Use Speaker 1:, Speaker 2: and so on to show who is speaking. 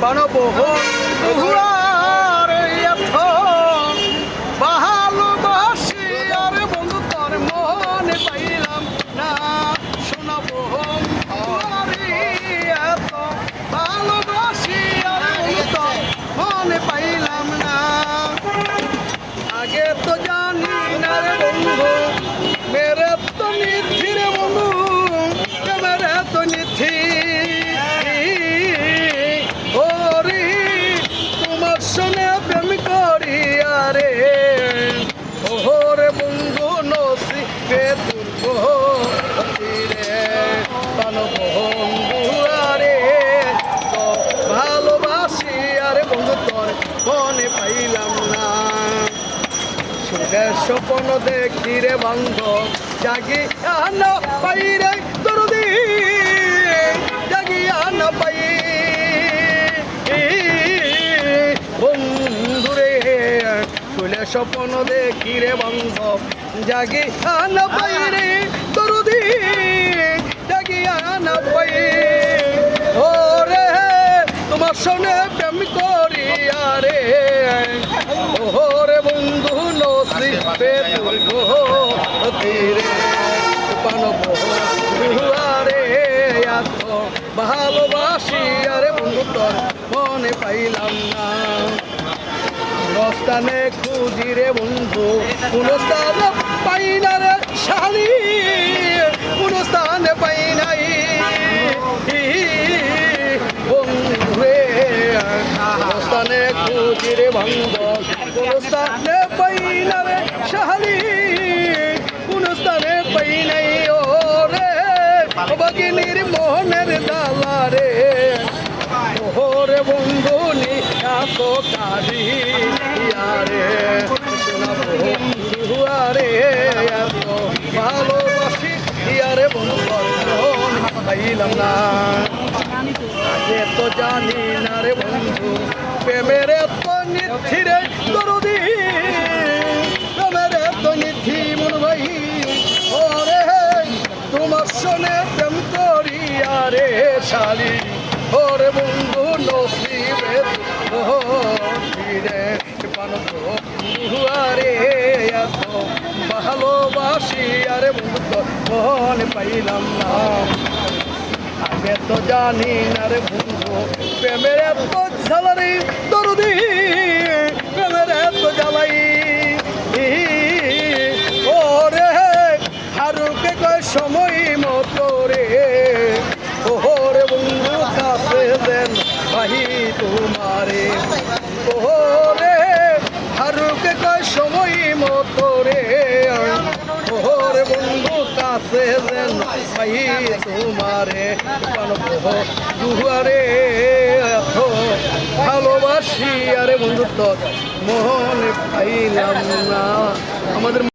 Speaker 1: বানবহন দুয়ারে এত ভালোবাসি আর বন্ধু তোর মনে পাইলাম না শোনাবহন দুয়ারে এত ভালোবাসি আর বন্ধু তোর মনে পাইলাম না আগে তো জানি না রে বন্ধু মেরে তো নিথি রে বন্ধু মেরে তো নিথি ওরে তোমার সঙ্গে প্রেম করি আরে ওরে বন্ধু নসিবে দুর্গতি রে বন্ধু আরে তো ভালোবাসি আরে বন্ধু তোর মনে পাইলাম না স্বপ্ন দেখি রে বান্ধব জাগি আনা পাই রে দরদি জাগি আনা পাই বন্ধুরে শুলে স্বপ্ন দেখি রে বান্ধব জাগি আনা পাই রে দরদি জাগি আনা পাই ওরে তোমার সঙ্গে প্রেম করি আরে ওরে বন্ধু নসিবে দুর্গতি রে বানবহারে এত ভালোবাসি আরে বন্ধু তোর মনে পাইলাম না স্থানে খুঁজি রে বন্ধু কোন স্থানে পাই না রে শালি কোন স্থানে পাই নাই বন্ধু রে স্থানে খুঁজি রে বন্ধু কোন স্থানে পাই না রে শালি কোন স্থানে পাই নাই ও রে ভগিনীর মোহনের দালা রে ওরে বন্ধু নিয়াত কারি আরে বন্ধু আরে এত ভালোবাসি আরে বন্ধু পাইলাম না আগে তো জানি না রে বন্ধু প্রেমের এত নিথি রে দরদি প্রেমের এত নিথি মন ভাই ওরে তোমার সনে প্রেম করি আরে শালি ওরে বন্ধু নসিবে রে বন্ধু আরে এত ভালোবাসি আরে বন্ধু মনে পাইলাম না আগে তো জানি না রে বন্ধু প্রেমের এত ঝালাই দরদি প্রেমের এত জ্বালাই ওরে হারুকে কয় সময় মতো রে ওরে বন্ধু কাছে দেন ভাই তোমারে ওরে হারুকে কয় সময় মতো রে ওরে বন্ধু কাছে দেন ভাই তোমারে দুয়ারে এত ভালোবাসি আরে বন্ধু তোর মনে পাইলাম না আমাদের